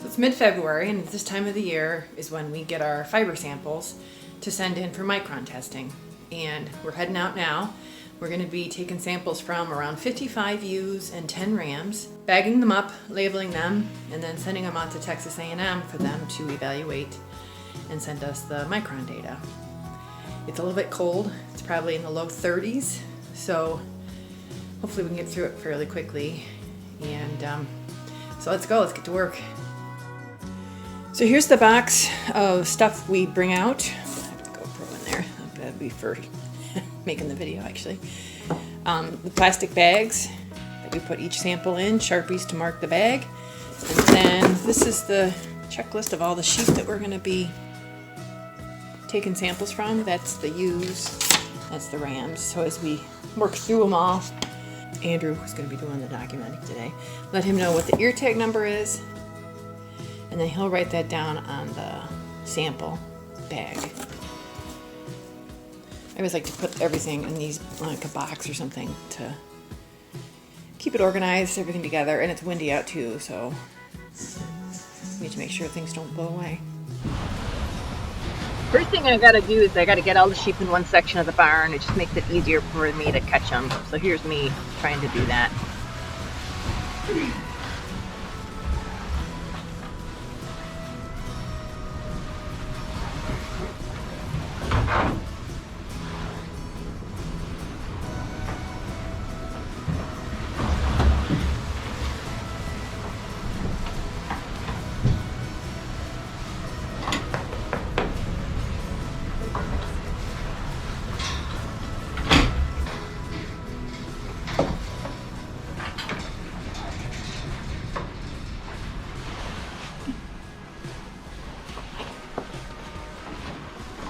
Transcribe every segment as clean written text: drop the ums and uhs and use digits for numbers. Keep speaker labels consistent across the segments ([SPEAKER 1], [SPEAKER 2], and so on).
[SPEAKER 1] It's mid-February, and this time of the year is when we get our fiber samples to send in for Micron testing. And we're heading out now. We're going to be taking samples from around 55 U's and 10 RAMs, bagging them up, labeling them, and then sending them out to Texas A&M for them to evaluate and send us the Micron data. It's a little bit cold. It's probably in the low 30s, so hopefully we can get through it fairly quickly. And so let's go. Let's get to work. So here's the box of stuff we bring out. I have the GoPro in there. That'd be for making the video, actually. The plastic bags that we put each sample in, Sharpies to mark the bag. And then this is the checklist of all the sheep that we're going to be taking samples from. That's the U's, that's the RAMs. So as we work through them all, Andrew is going to be doing the documenting today. Let him know what the ear tag number is, and then he'll write that down on the sample bag. I always like to put everything in these, like a box or something, to keep it organized, everything together. And it's windy out too, so we need to make sure things don't blow away.
[SPEAKER 2] First thing I gotta do is I gotta get all the sheep in one section of the barn. It just makes it easier for me to catch them. So here's me trying to do that.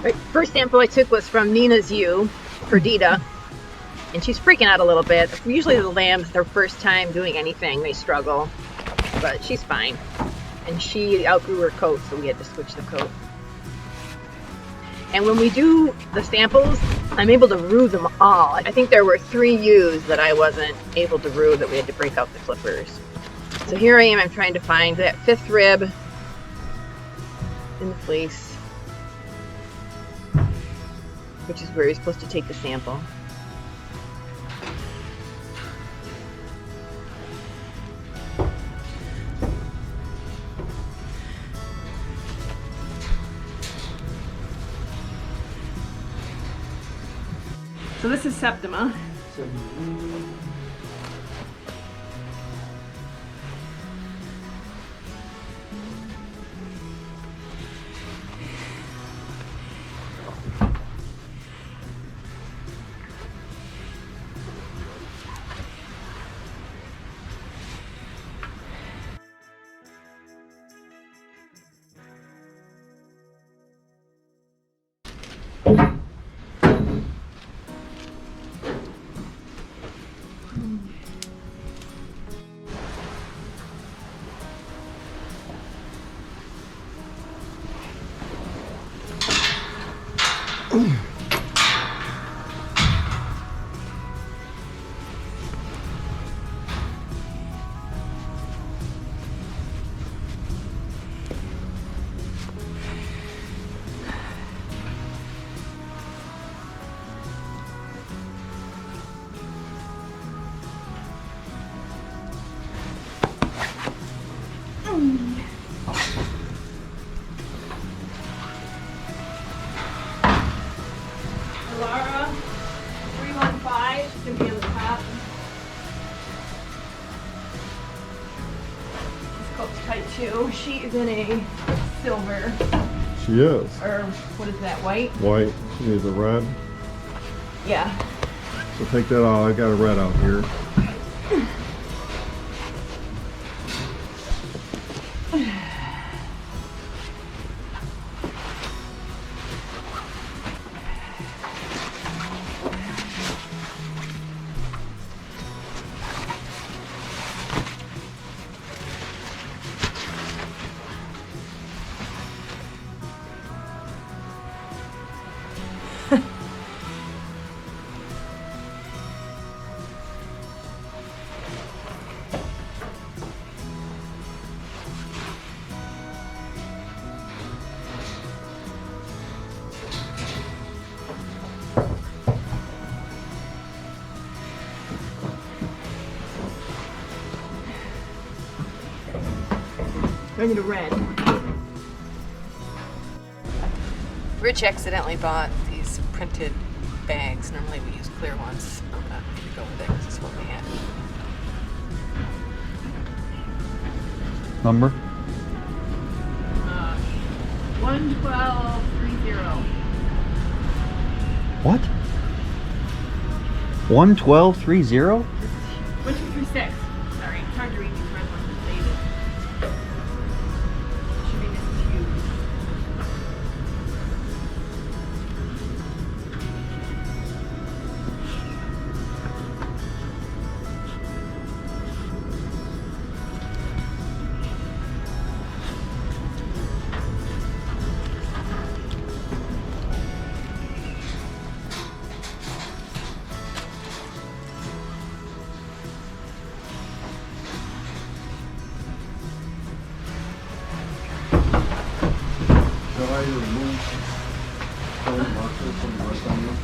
[SPEAKER 2] Right, first sample I took was from Nina's ewe, Perdita, and she's freaking out a little bit. Usually the lambs, their first time doing anything, they struggle, but she's fine. And she outgrew her coat, so we had to switch the coat. And when we do the samples, I'm able to rue them all. I think there were 3 ewes that I wasn't able to rue, that we had to break out the clippers. So here I am, I'm trying to find that 5th rib in the fleece, which is where you're supposed to take the sample.
[SPEAKER 1] So this is Septima. She is in a silver.
[SPEAKER 3] She is.
[SPEAKER 1] Or what is that, white?
[SPEAKER 3] White. She needs a red.
[SPEAKER 1] Yeah.
[SPEAKER 3] So take that out. I got a red out here.
[SPEAKER 2] I'm gonna red.
[SPEAKER 1] Rich accidentally bought these printed bags. Normally we use clear ones. I'm not going to go with it because this is what we had.
[SPEAKER 3] Number?
[SPEAKER 2] 11230.
[SPEAKER 4] What? 11230?
[SPEAKER 2] 1236. Sorry, it's hard to read these red ones. It's faded. Shipping is huge.
[SPEAKER 3] Shall I remove color markers from the rest of them?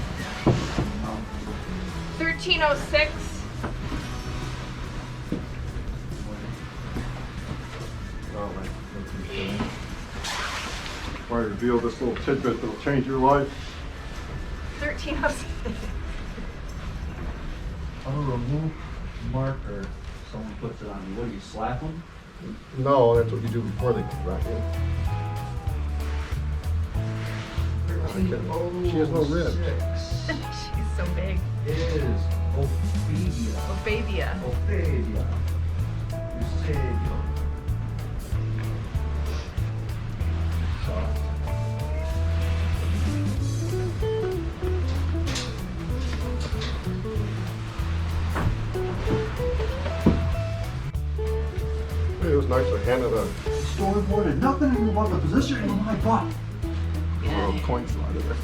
[SPEAKER 2] 1306.
[SPEAKER 3] Oh, right. Before I reveal this little tidbit that'll change your life.
[SPEAKER 2] 1306.
[SPEAKER 4] On a remove marker, someone puts it on you. What do you slap them?
[SPEAKER 3] No, that's what you do before they get back in. She has no ribs.
[SPEAKER 2] She's so big.
[SPEAKER 4] Is Ophelia.
[SPEAKER 2] Ophavia.
[SPEAKER 4] Ophelia. Eusebio. Soft.
[SPEAKER 3] It was nice to hand it a
[SPEAKER 4] Storyboard and nothing even about the position in my butt.
[SPEAKER 3] little coin slot in there.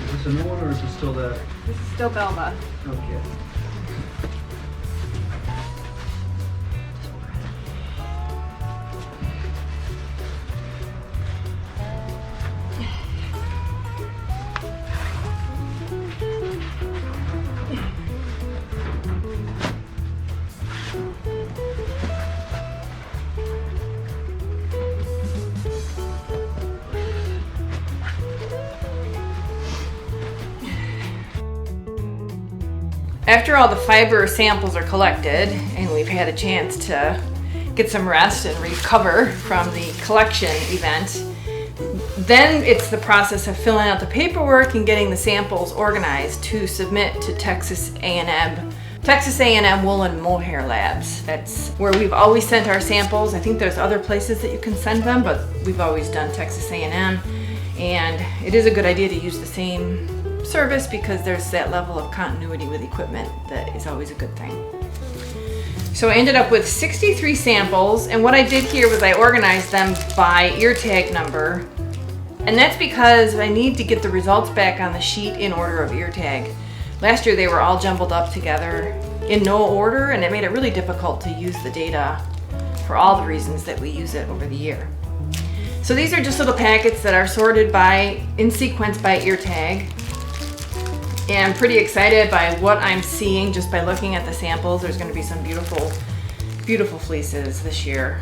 [SPEAKER 4] Is this a new one or is it still that?
[SPEAKER 2] This is still Belva.
[SPEAKER 4] Okay.
[SPEAKER 1] After all the fiber samples are collected and we've had a chance to get some rest and recover from the collection event, then it's the process of filling out the paperwork and getting the samples organized to submit to Texas A&M Wool and Mohair Labs. That's where we've always sent our samples. I think there's other places that you can send them, but we've always done Texas A&M, and it is a good idea to use the same service because there's that level of continuity with equipment that is always a good thing. So I ended up with 63 samples, and what I did here was I organized them by ear tag number, and that's because I need to get the results back on the sheet in order of ear tag. Last year they were all jumbled up together in no order, and it made it really difficult to use the data for all the reasons that we use it over the year. So these are just little packets that are sorted in sequence by ear tag. And I'm pretty excited by what I'm seeing just by looking at the samples. There's going to be some beautiful, beautiful fleeces this year.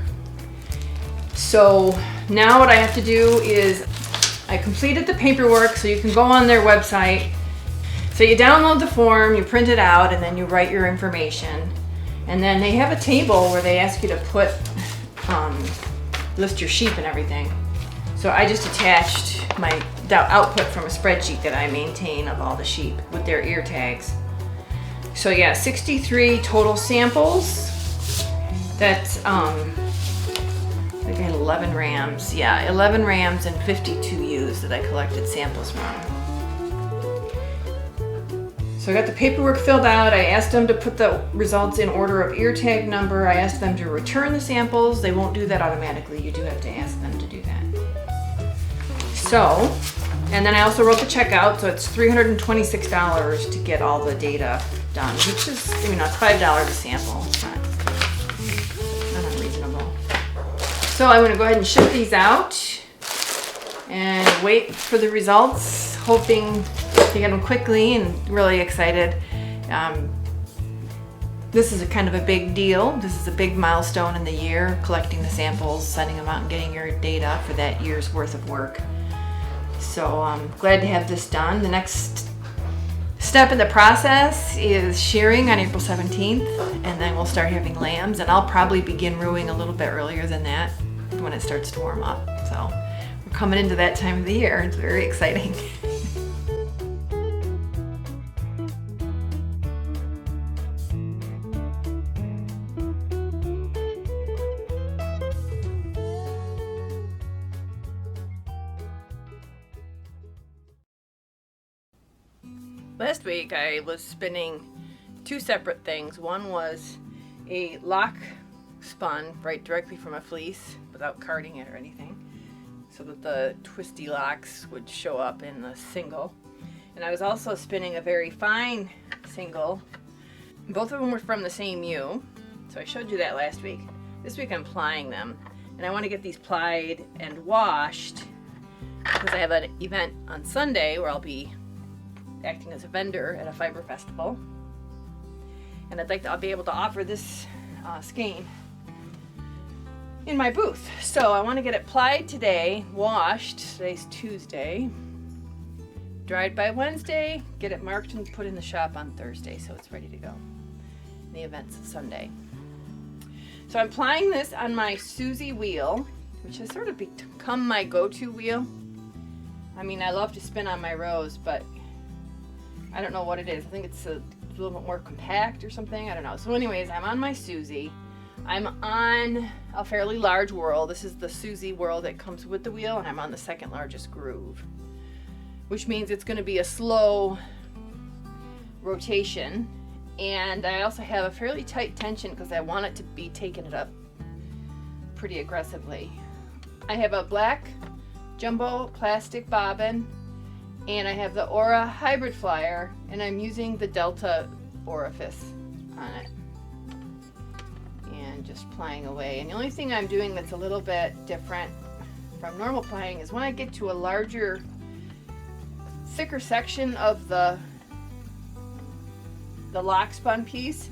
[SPEAKER 1] So now what I have to do is I completed the paperwork, so you can go on their website. So you download the form, you print it out, and then you write your information. And then they have a table where they ask you to put, list your sheep and everything. So I just attached my output from a spreadsheet that I maintain of all the sheep with their ear tags. So yeah, 63 total samples. That's I think I had 11 rams. Yeah, 11 rams and 52 ewes that I collected samples from. So I got the paperwork filled out. I asked them to put the results in order of ear tag number. I asked them to return the samples. They won't do that automatically. You do have to ask them to do that. So, and then I also wrote the check out, so it's $326 to get all the data done, which is, it's $5 a sample. It's not unreasonable. So I'm gonna go ahead and ship these out and wait for the results, hoping to get them quickly and really excited. This is a kind of a big deal. This is a big milestone in the year, collecting the samples, sending them out and getting your data for that year's worth of work. So I'm glad to have this done. The next step in the process is shearing on April 17th, and then we'll start having lambs, and I'll probably begin ruing a little bit earlier than that when it starts to warm up. So we're coming into that time of the year. It's very exciting. Last week I was spinning two separate things. One was a lock spun right directly from a fleece without carding it or anything, so that the twisty locks would show up in the single. And I was also spinning a very fine single. Both of them were from the same U, so I showed you that last week. This week I'm plying them, and I want to get these plied and washed because I have an event on Sunday where I'll be acting as a vendor at a fiber festival, and I'll be able to offer this skein in my booth. So I want to get it plied today, washed. Today's Tuesday, dried by Wednesday, get it marked and put in the shop on Thursday so it's ready to go. And the event's Sunday. So I'm plying this on my Susie wheel, which has sort of become my go-to wheel. I mean, I love to spin on my Rose, but I don't know what it is. I think it's a little bit more compact or something. I don't know. So anyways, I'm on my Susie. I'm on a fairly large whirl. This is the Susie whirl that comes with the wheel, and I'm on the second largest groove, which means it's going to be a slow rotation. And I also have a fairly tight tension because I want it to be taking it up pretty aggressively. I have a black jumbo plastic bobbin, and I have the Aura hybrid flyer, and I'm using the Delta orifice on it and just plying away. And the only thing I'm doing that's a little bit different from normal plying is when I get to a larger, thicker section of the lock spun piece,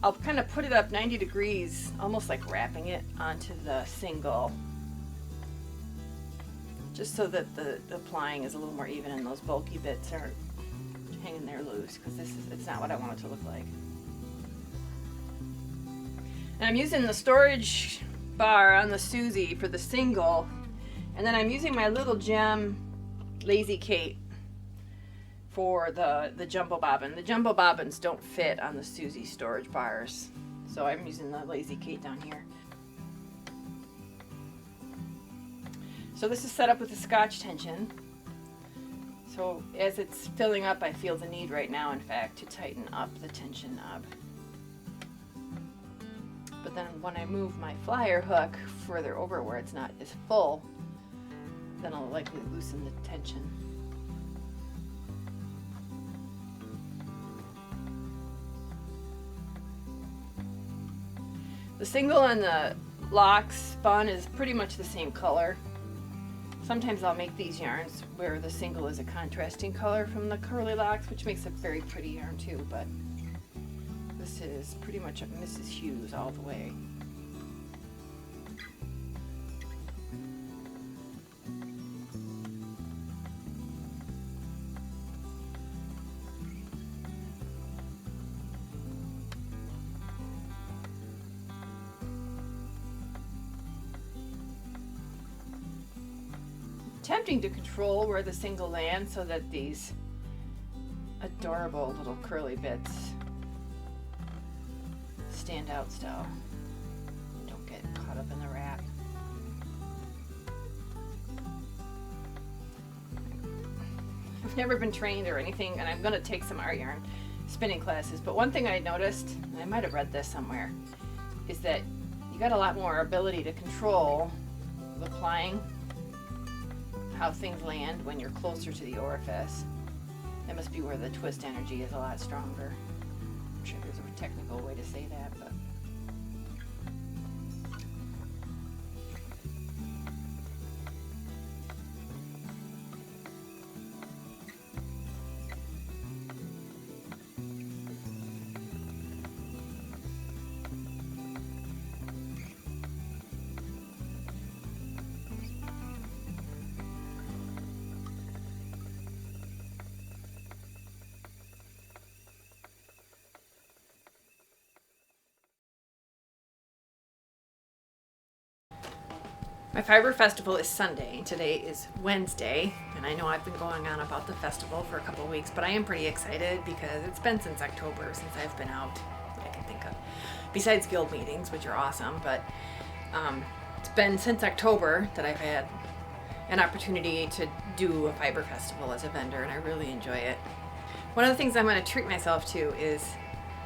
[SPEAKER 1] I'll kind of put it up 90 degrees, almost like wrapping it onto the single, just so that the plying is a little more even and those bulky bits aren't hanging there loose, because it's not what I want it to look like. And I'm using the storage bar on the Susie for the single, and then I'm using my little gem Lazy Kate for the jumbo bobbin. The jumbo bobbins don't fit on the Susie storage bars, so I'm using the Lazy Kate down here. So this is set up with a Scotch tension. So as it's filling up, I feel the need right now, in fact, to tighten up the tension knob. But then when I move my flyer hook further over where it's not as full, then I'll likely loosen the tension. The single and the lock spun is pretty much the same color. Sometimes I'll make these yarns where the single is a contrasting color from the curly locks, which makes a very pretty yarn too, but this is pretty much a Mrs. Hughes all the way. Attempting to control where the single lands so that these adorable little curly bits stand out still and don't get caught up in the wrap. I've never been trained or anything, and I'm going to take some art yarn spinning classes, but one thing I noticed, and I might have read this somewhere, is that you got a lot more ability to control the plying, how things land when you're closer to the orifice. That must be where the twist energy is a lot stronger. I'm sure there's a technical way to say that, but My Fiber Festival is Sunday, and today is Wednesday, and I know I've been going on about the festival for a couple of weeks, but I am pretty excited because it's been since October since I've been out that I can think of. Besides guild meetings, which are awesome, but it's been since October that I've had an opportunity to do a Fiber Festival as a vendor, and I really enjoy it. One of the things I'm going to treat myself to is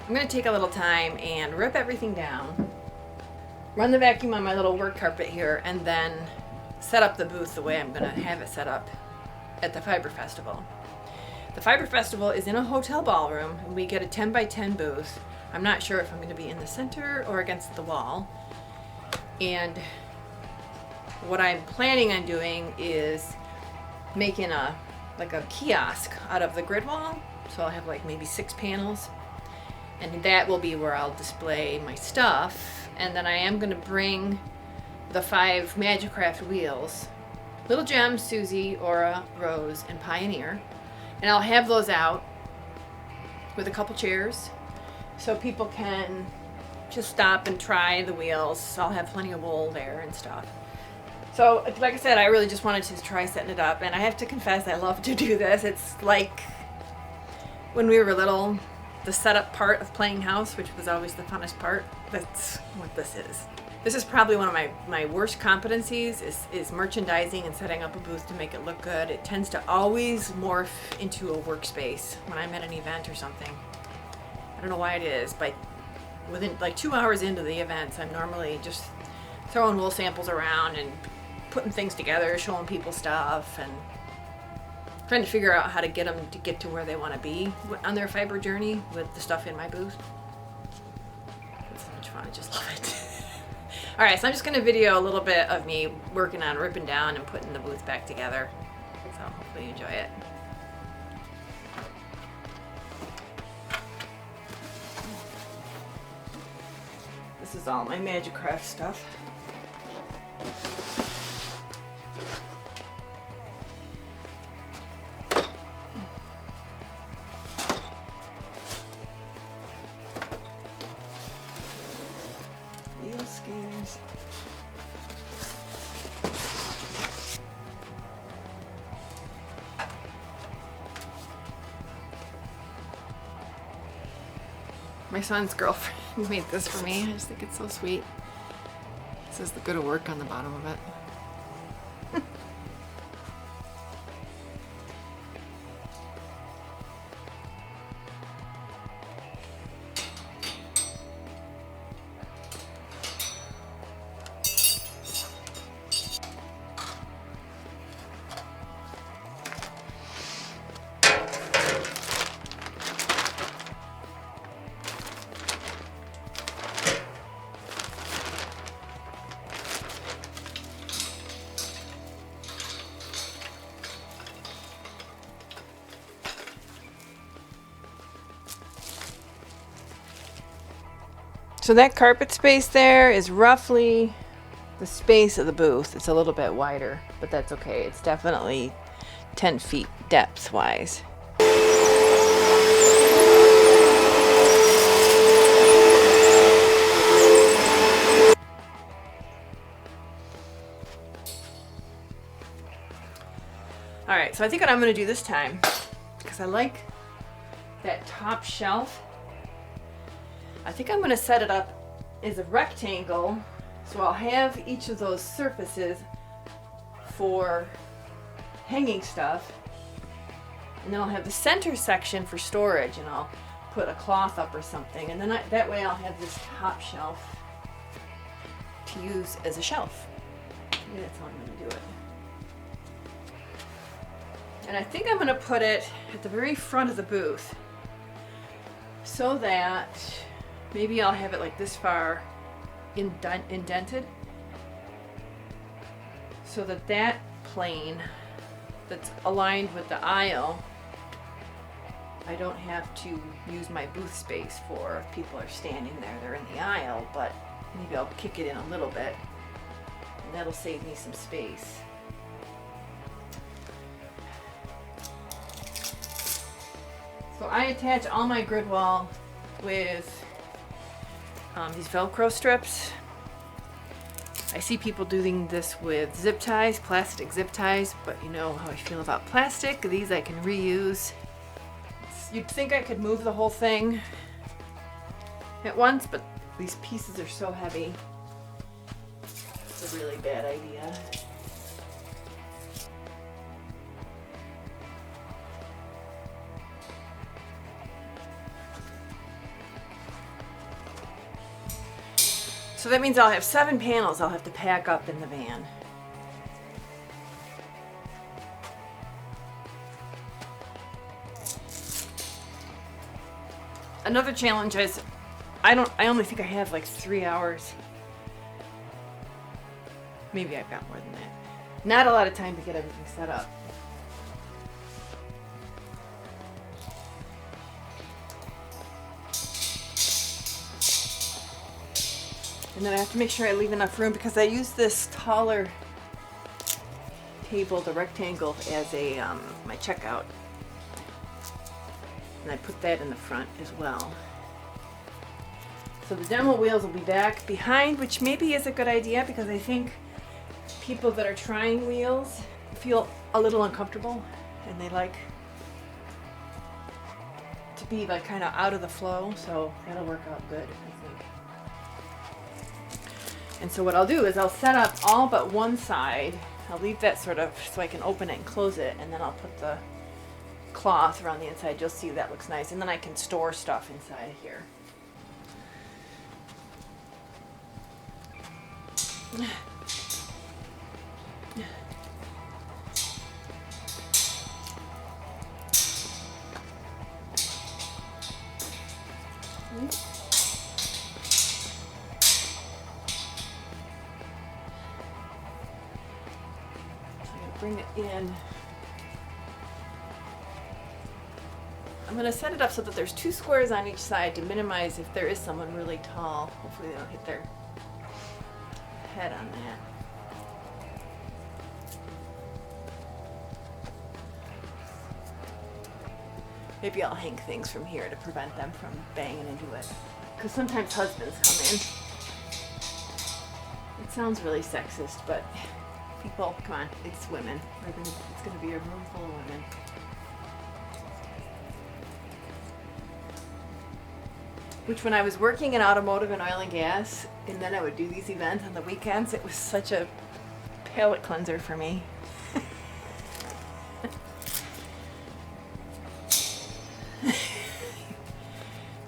[SPEAKER 1] I'm going to take a little time and rip everything down, run the vacuum on my little work carpet here, and then set up the booth the way I'm going to have it set up at the Fiber Festival. The Fiber Festival is in a hotel ballroom, and we get a 10 by 10 booth. I'm not sure if I'm going to be in the center or against the wall. And what I'm planning on doing is making a kiosk out of the grid wall. So I'll have like maybe 6 panels, and that will be where I'll display my stuff. And then I am going to bring the 5 Majacraft wheels, Little Gem, Susie, Aura, Rose, and Pioneer. And I'll have those out with a couple chairs so people can just stop and try the wheels. I'll have plenty of wool there and stuff. So like I said, I really just wanted to try setting it up. And I have to confess, I love to do this. It's like when we were little, the setup part of playing house, which was always the funnest part. That's what this is. This is probably one of my worst competencies is merchandising and setting up a booth to make it look good. It tends to always morph into a workspace when I'm at an event or something. I don't know why it is, but within like 2 hours into the events, I'm normally just throwing wool samples around and putting things together, showing people stuff, and trying to figure out how to get them to get to where they want to be on their fiber journey with the stuff in my booth. It's so much fun. I just love it. All right, so I'm just going to video a little bit of me working on ripping down and putting the booth back together. So hopefully you enjoy it. This is all my Majacraft stuff. Wheel skaters. My son's girlfriend made this for me. I just think it's so sweet. It says the good of work on the bottom of it. So that carpet space there is roughly the space of the booth. It's a little bit wider, but that's okay. It's definitely 10 feet depth-wise. All right, so I think what I'm gonna do this time, because I like that top shelf, I think I'm going to set it up as a rectangle, so I'll have each of those surfaces for hanging stuff, and then I'll have the center section for storage, and I'll put a cloth up or something, and then that way I'll have this top shelf to use as a shelf. Maybe that's how I'm going to do it. And I think I'm going to put it at the very front of the booth so that maybe I'll have it like this far indented, so that that plane that's aligned with the aisle, I don't have to use my booth space for if people are standing there, they're in the aisle, but maybe I'll kick it in a little bit, and that'll save me some space. So I attach all my grid wall with these Velcro strips, I see people doing this with zip ties, plastic zip ties, but you know how I feel about plastic. These I can reuse. You'd think I could move the whole thing at once, but these pieces are so heavy. It's a really bad idea. So that means I'll have 7 panels I'll have to pack up in the van. Another challenge is I only think I have like 3 hours. Maybe I've got more than that. Not a lot of time to get everything set up. And then I have to make sure I leave enough room because I use this taller table, the rectangle, as a my checkout. And I put that in the front as well. So the demo wheels will be back behind, which maybe is a good idea because I think people that are trying wheels feel a little uncomfortable and they like to be like kind of out of the flow. So that'll work out good, I think. And so what I'll do is I'll set up all but one side. I'll leave that sort of so I can open it and close it, and then I'll put the cloth around the inside. You'll see that looks nice, and then I can store stuff inside here. Bring it in. I'm going to set it up so that there's 2 squares on each side to minimize if there is someone really tall. Hopefully they don't hit their head on that. Maybe I'll hang things from here to prevent them from banging into it. Because sometimes husbands come in. It sounds really sexist, but people, come on, it's women. It's going to be a room full of women. Which when I was working in automotive and oil and gas, and then I would do these events on the weekends, it was such a palate cleanser for me. I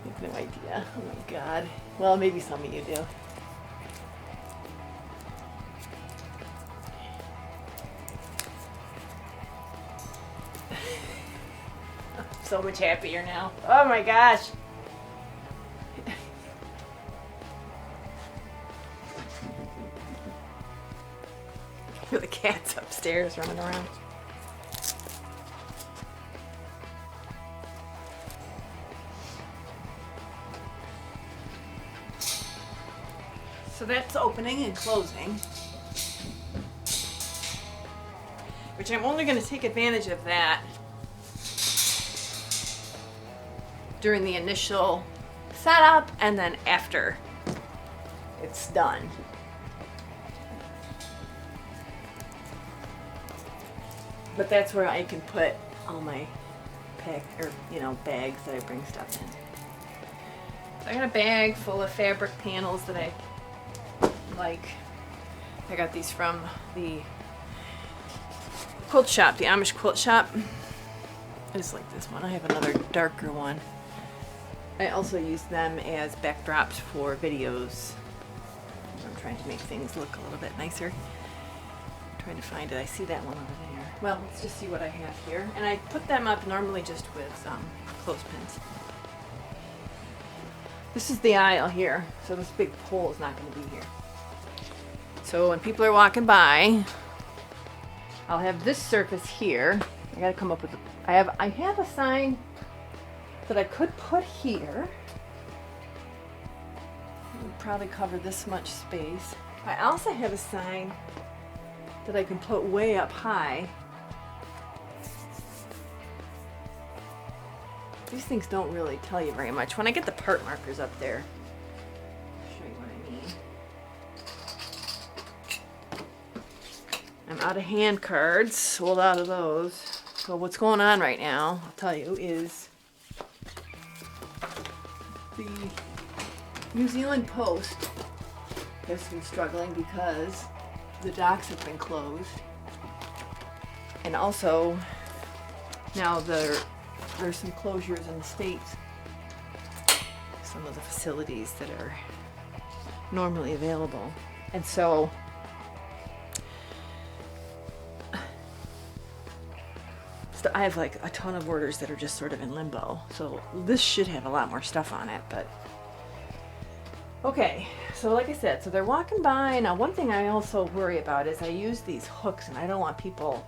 [SPEAKER 1] have no idea. Oh my God. Well, maybe some of you do. So much happier now. Oh my gosh. Hear the cats upstairs running around. So that's opening and closing. Which I'm only going to take advantage of that during the initial setup and then after it's done. But that's where I can put all my bags that I bring stuff in. So I got a bag full of fabric panels that I like. I got these from the quilt shop, the Amish quilt shop. I just like this one. I have another darker one. I also use them as backdrops for videos. I'm trying to make things look a little bit nicer. I'm trying to find it. I see that one over there. Well, let's just see what I have here. And I put them up normally just with clothespins. This is the aisle here, so this big pole is not going to be here. So when people are walking by, I'll have this surface here. I gotta come up with I have a sign that I could put here. It would probably cover this much space. I also have a sign that I can put way up high. These things don't really tell you very much. When I get the part markers up there, I'll show you what I mean. I'm out of hand cards, sold out of those. So what's going on right now, I'll tell you, is the New Zealand Post has been struggling because the docks have been closed. And also, now there's some closures in the States. Some of the facilities that are normally available. And so I have like a ton of orders that are just sort of in limbo. So this should have a lot more stuff on it, but okay. So like I said, so they're walking by. Now one thing I also worry about is I use these hooks and I don't want people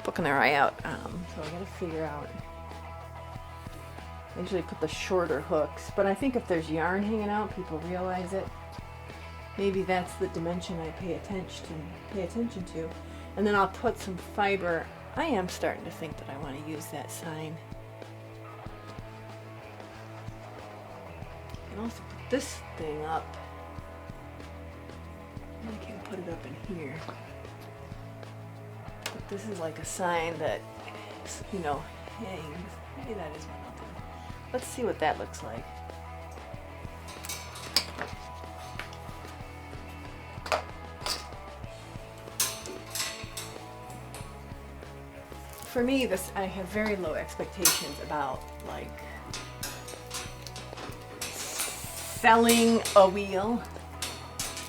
[SPEAKER 1] poking their eye out. So I gotta figure out. I usually put the shorter hooks, but I think if there's yarn hanging out, people realize it. Maybe that's the dimension I pay attention to. And then I'll put some fiber. I am starting to think that I want to use that sign. I can also put this thing up. I can put it up in here. But this is like a sign that, you know, hangs. Maybe that is what I'll do. Let's see what that looks like. For me, I have very low expectations about like selling a wheel,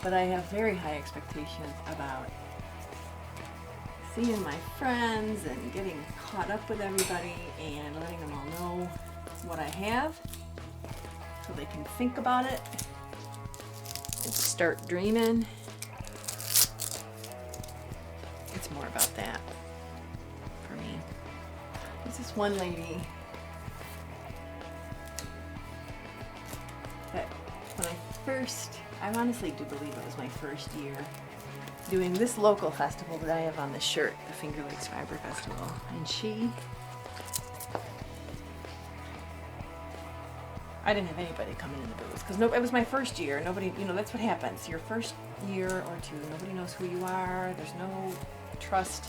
[SPEAKER 1] but I have very high expectations about seeing my friends and getting caught up with everybody and letting them all know what I have so they can think about it and start dreaming. It's more about that. This is one lady that when I honestly do believe it was my first year doing this local festival that I have on this shirt, the Finger Lakes Fiber Festival, and I didn't have anybody coming in the booth because it was my first year. Nobody, you know, that's what happens. Your first year or two, nobody knows who you are. There's no trust,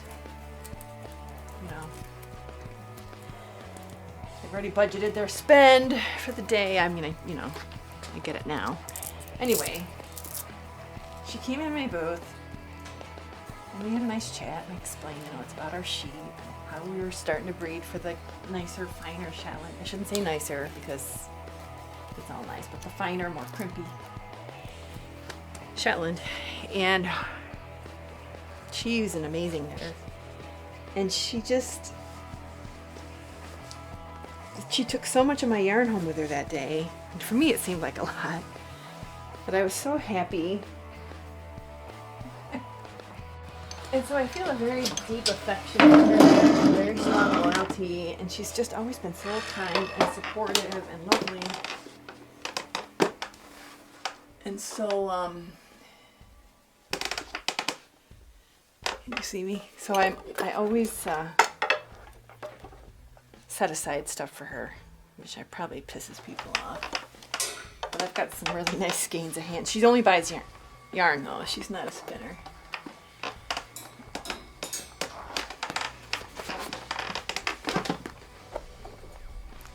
[SPEAKER 1] you know. They've already budgeted their spend for the day. I mean, I get it now. Anyway, she came in my booth and we had a nice chat and I explained, you know, it's about our sheep, how we were starting to breed for the nicer, finer Shetland. I shouldn't say nicer because it's all nice, but the finer, more crimpy Shetland. And she's an amazing knitter. And she took so much of my yarn home with her that day. And for me, it seemed like a lot. But I was so happy. And so I feel a very deep affection for her, a very strong loyalty. And she's just always been so kind and supportive and lovely. And so, can you see me? So I always set aside stuff for her, which I probably pisses people off. But I've got some really nice skeins of hand. She only buys yarn though. She's not a spinner.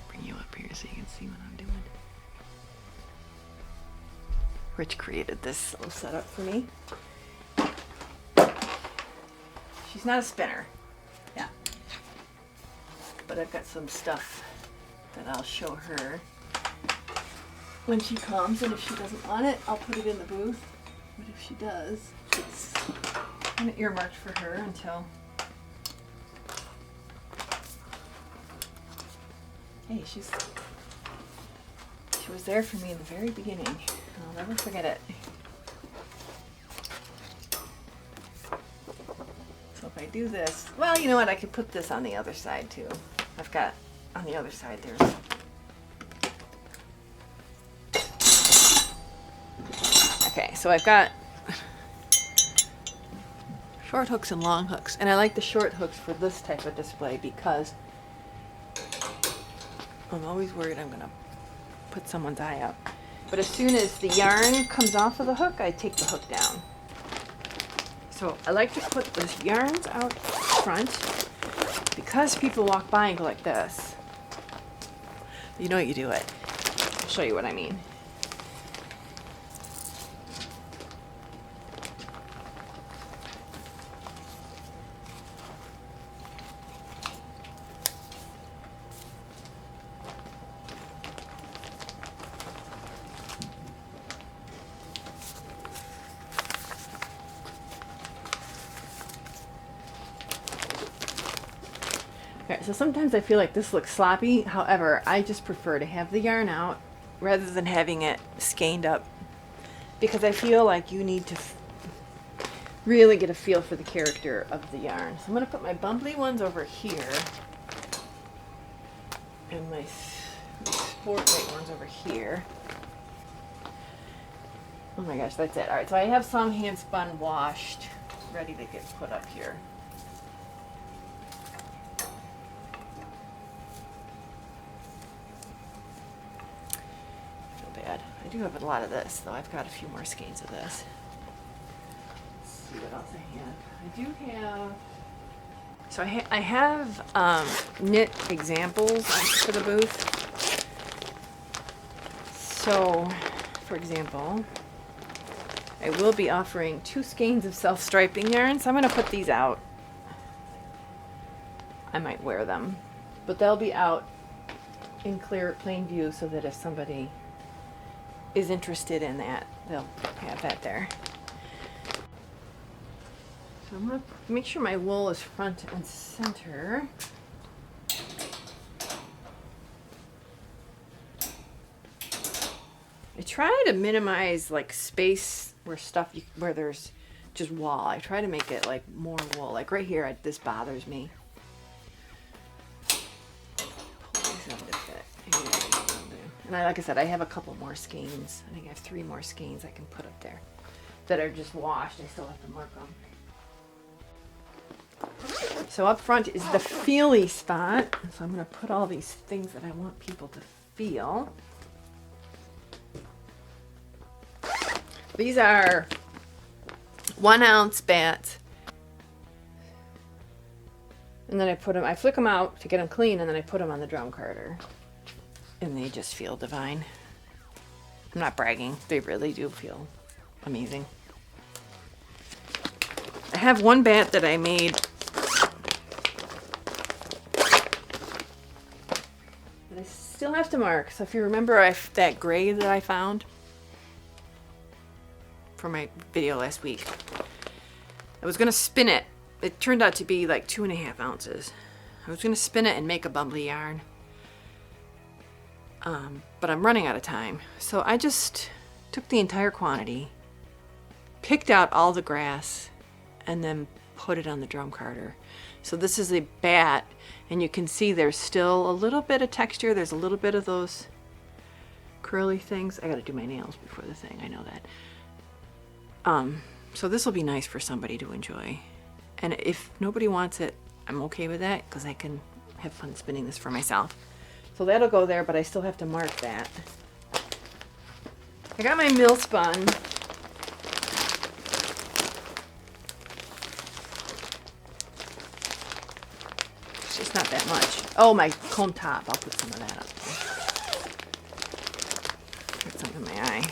[SPEAKER 1] Bring you up here so you can see what I'm doing. Rich created this little setup for me. She's not a spinner. Yeah. But I've got some stuff that I'll show her when she comes, and if she doesn't want it, I'll put it in the booth. But if she does, it's kind of earmarked for her until... Hey, she was there for me in the very beginning. I'll never forget it. So if I do this, well, you know what? I could put this on the other side too. I've got on the other side there's. Okay, so I've got short hooks and long hooks, and I like the short hooks for this type of display because I'm always worried I'm gonna put someone's eye out. But as soon as the yarn comes off of the hook, I take the hook down. So I like to put the yarns out front because people walk by and go like this. You know you do it. I'll show you what I mean. Okay, so sometimes I feel like this looks sloppy. However, I just prefer to have the yarn out rather than having it skeined up because I feel like you need to really get a feel for the character of the yarn. So I'm going to put my bumbly ones over here and my sport weight ones over here. Oh my gosh, that's it. All right, so I have some hand spun washed, ready to get put up here. Bad. I do have a lot of this, though. I've got a few more skeins of this. Let's see what else I have. I do have. So I have knit examples for the booth. So, for example, I will be offering 2 skeins of self-striping yarn. So I'm going to put these out. I might wear them, but they'll be out in clear, plain view, so that if somebody is interested in that, they'll have that there. So I'm going to make sure my wool is front and center. I try to minimize like space where there's just wall. I try to make it like more wool. Like right here, this bothers me. And like I said, I have a couple more skeins. I think I have 3 more skeins I can put up there that are just washed. I still have to mark them. So up front is the feely spot. So I'm going to put all these things that I want people to feel. These are 1 ounce bats. And then I flick them out to get them clean, and then I put them on the drum carder. And they just feel divine. I'm not bragging. They really do feel amazing. I have 1 bat that I made that I still have to mark. So if you remember that gray that I found for my video last week, I was going to spin it. It turned out to be like 2.5 ounces. I was going to spin it and make a bumbly yarn. But I'm running out of time. So I just took the entire quantity, picked out all the grass, and then put it on the drum carder. So this is a bat, and you can see there's still a little bit of texture. There's a little bit of those curly things. I gotta do my nails before the thing, I know that. So this will be nice for somebody to enjoy. And if nobody wants it, I'm okay with that, because I can have fun spinning this for myself. So that'll go there, but I still have to mark that. I got my mill spun. It's just not that much. Oh, my comb top. I'll put some of that up there. Got some in my eye.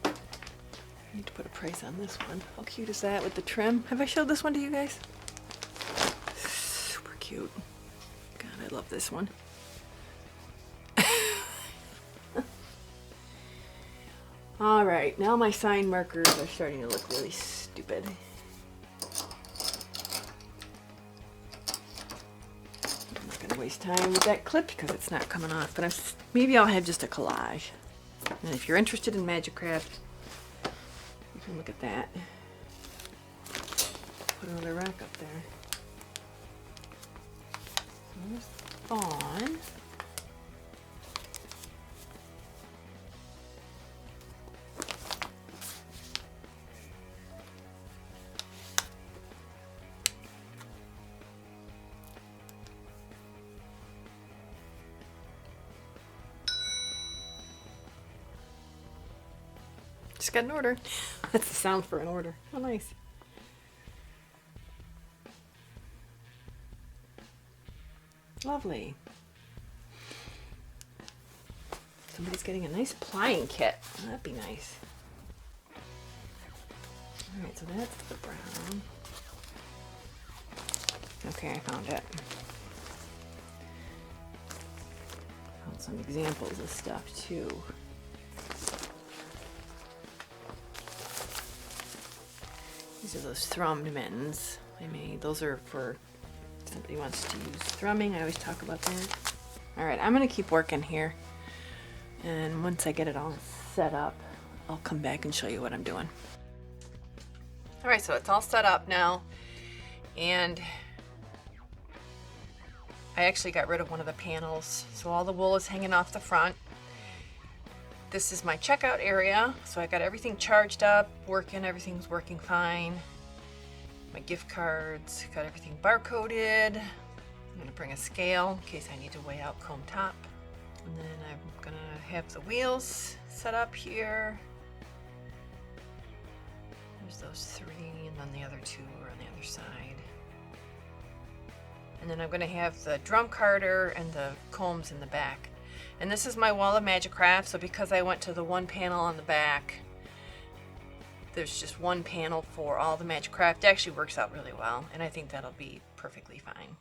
[SPEAKER 1] I need to put a price on this one. How cute is that with the trim? Have I showed this one to you guys? Super cute. God, I love this one. All right, now my sign markers are starting to look really stupid. I'm not gonna waste time with that clip because it's not coming off, but maybe I'll have just a collage. And if you're interested in Majacraft, you can look at that. Put another rack up there. So there's Fawn. Just got an order. That's the sound for an order. Oh, nice. Lovely. Somebody's getting a nice applying kit. That'd be nice. Alright, so that's the brown. Okay, I found it. Found some examples of stuff too. These are those thrummed mittens I made. Those are for if somebody wants to use thrumming. I always talk about that. Alright, I'm gonna keep working here. And once I get it all set up, I'll come back and show you what I'm doing. Alright, so it's all set up now. And I actually got rid of one of the panels. So all the wool is hanging off the front. This is my checkout area. So I got everything charged up, working, everything's working fine. My gift cards, got everything barcoded. I'm gonna bring a scale in case I need to weigh out chrome top. And then I'm gonna have the wheels set up here. There's those 3, and then the other 2 are on the other side. And then I'm gonna have the drum carder and the combs in the back. And this is my wall of Majacraft, so because I went to the one panel on the back, there's just one panel for all the Majacraft. It actually works out really well, and I think that'll be perfectly fine.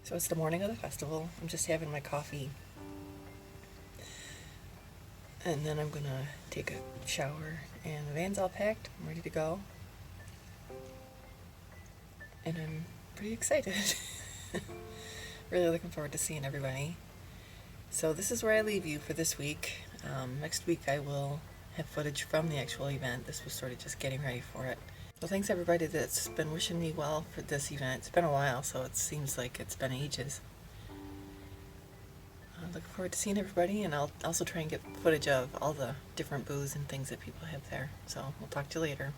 [SPEAKER 1] So it's the morning of the festival. I'm just having my coffee. And then I'm gonna take a shower, and the van's all packed. I'm ready to go. And I'm pretty excited. Really looking forward to seeing everybody. So this is where I leave you for this week. Next week I will have footage from the actual event. This was sort of just getting ready for it. So thanks everybody that's been wishing me well for this event. It's been a while, so it seems like it's been ages. I'm looking forward to seeing everybody, and I'll also try and get footage of all the different booths and things that people have there. So we'll talk to you later.